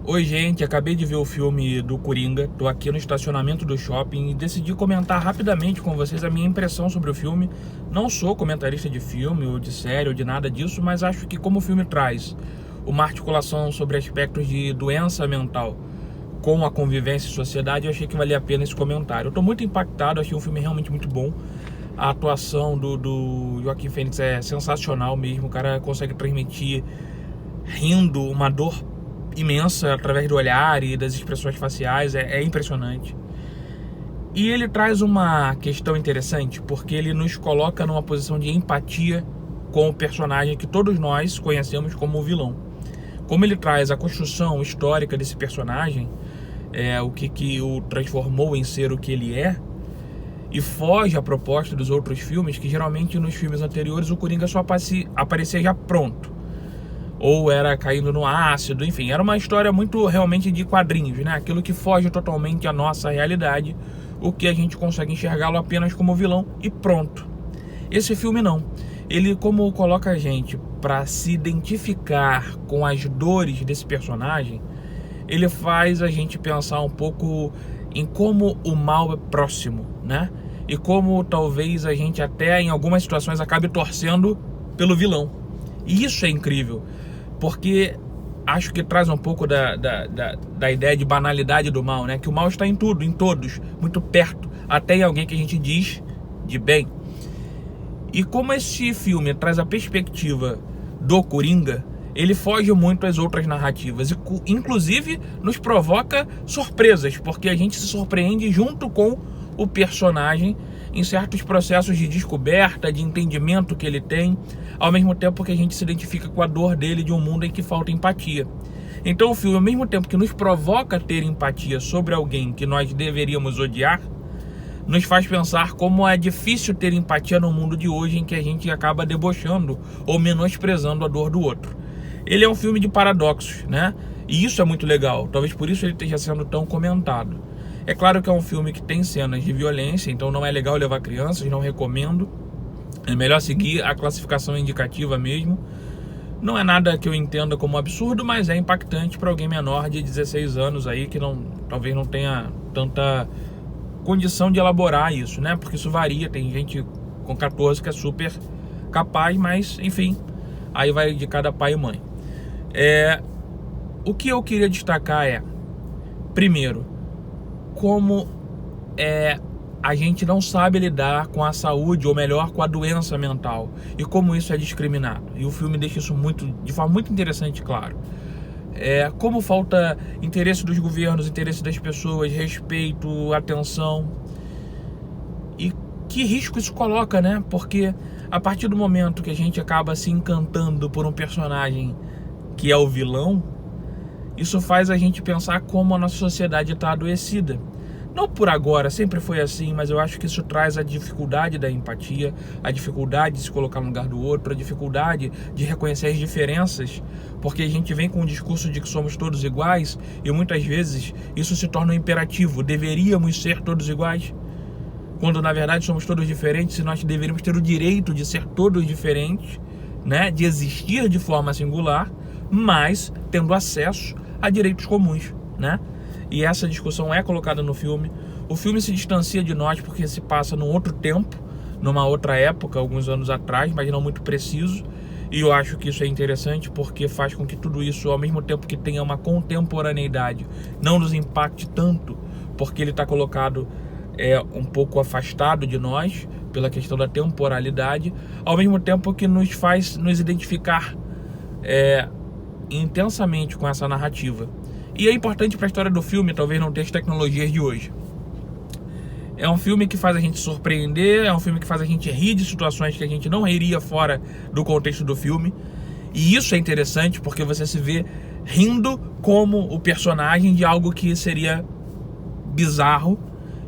Oi, gente, acabei de ver o filme do Coringa, tô aqui no estacionamento do shopping e decidi comentar rapidamente com vocês a minha impressão sobre o filme. Não sou comentarista de filme ou de série ou de nada disso, mas acho que como o filme traz uma articulação sobre aspectos de doença mental com a convivência e sociedade, eu achei que valia a pena esse comentário. Eu tô muito impactado, achei um filme realmente muito bom. A atuação do Joaquin Phoenix é sensacional mesmo, o cara consegue transmitir rindo uma dor imensa através do olhar e das expressões faciais, é impressionante. E ele traz uma questão interessante, porque ele nos coloca numa posição de empatia com o personagem que todos nós conhecemos como o vilão. Como ele traz a construção histórica desse personagem, o que o transformou em ser o que ele é, e foge à proposta dos outros filmes, que geralmente nos filmes anteriores o Coringa só aparecia já pronto, ou era caindo no ácido, enfim, era uma história muito realmente de quadrinhos, né? Aquilo que foge totalmente à nossa realidade, o que a gente consegue enxergá-lo apenas como vilão e pronto. Esse filme não. Ele, como coloca a gente para se identificar com as dores desse personagem, ele faz a gente pensar um pouco em como o mal é próximo, né? E como talvez a gente até em algumas situações acabe torcendo pelo vilão. E isso é incrível, porque acho que traz um pouco da ideia de banalidade do mal, né? Que o mal está em tudo, em todos, muito perto, até em alguém que a gente diz de bem. E como esse filme traz a perspectiva do Coringa, ele foge muito às outras narrativas e inclusive nos provoca surpresas, porque a gente se surpreende junto com o personagem em certos processos de descoberta, de entendimento que ele tem, ao mesmo tempo que a gente se identifica com a dor dele de um mundo em que falta empatia. Então o filme, ao mesmo tempo que nos provoca ter empatia sobre alguém que nós deveríamos odiar, nos faz pensar como é difícil ter empatia no mundo de hoje, em que a gente acaba debochando ou menosprezando a dor do outro. Ele é um filme de paradoxos, né? E isso é muito legal, talvez por isso ele esteja sendo tão comentado. É claro que é um filme que tem cenas de violência, então não é legal levar crianças, não recomendo. É melhor seguir a classificação indicativa mesmo. Não é nada que eu entenda como absurdo, mas é impactante para alguém menor de 16 anos aí, que talvez não tenha tanta condição de elaborar isso, né? Porque isso varia, tem gente com 14 que é super capaz, mas enfim, aí vai de cada pai e mãe. O que eu queria destacar primeiro, como a gente não sabe lidar com a saúde, ou melhor, com a doença mental, e como isso é discriminado. E o filme deixa isso de forma muito interessante, claro. Como falta interesse dos governos, interesse das pessoas, respeito, atenção. E que risco isso coloca, né? Porque a partir do momento que a gente acaba se encantando por um personagem que é o vilão, isso faz a gente pensar como a nossa sociedade está adoecida. Não por agora, sempre foi assim, mas eu acho que isso traz a dificuldade da empatia, a dificuldade de se colocar no lugar do outro, a dificuldade de reconhecer as diferenças, porque a gente vem com um discurso de que somos todos iguais e muitas vezes isso se torna um imperativo, deveríamos ser todos iguais, quando na verdade somos todos diferentes e nós deveríamos ter o direito de ser todos diferentes, né? De existir de forma singular, mas tendo acesso a direitos comuns, né? E essa discussão é colocada no filme. O filme se distancia de nós porque se passa num outro tempo, numa outra época, alguns anos atrás, mas não muito preciso. E eu acho que isso é interessante porque faz com que tudo isso, ao mesmo tempo que tenha uma contemporaneidade, não nos impacte tanto, porque ele está colocado um pouco afastado de nós pela questão da temporalidade, ao mesmo tempo que nos faz nos identificar intensamente com essa narrativa. E é importante para a história do filme, talvez não ter as tecnologias de hoje. É um filme que faz a gente surpreender, é um filme que faz a gente rir de situações que a gente não riria fora do contexto do filme. E isso é interessante porque você se vê rindo como o personagem de algo que seria bizarro,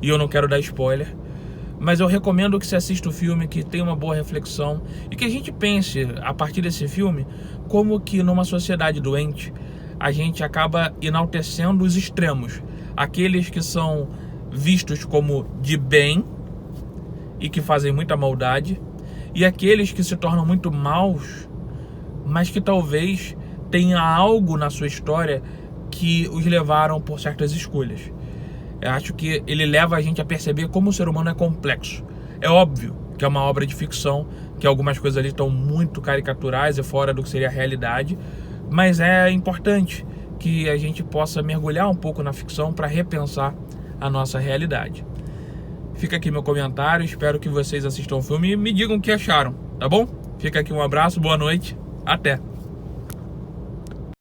e eu não quero dar spoiler. Mas eu recomendo que você assista o filme, que tenha uma boa reflexão e que a gente pense, a partir desse filme, como que numa sociedade doente a gente acaba enaltecendo os extremos, aqueles que são vistos como de bem e que fazem muita maldade, e aqueles que se tornam muito maus, mas que talvez tenha algo na sua história que os levaram por certas escolhas. Eu acho que ele leva a gente a perceber como o ser humano é complexo. É óbvio que é uma obra de ficção, que algumas coisas ali estão muito caricaturais e fora do que seria a realidade, mas é importante que a gente possa mergulhar um pouco na ficção para repensar a nossa realidade. Fica aqui meu comentário, espero que vocês assistam o filme e me digam o que acharam, tá bom? Fica aqui um abraço, boa noite, até!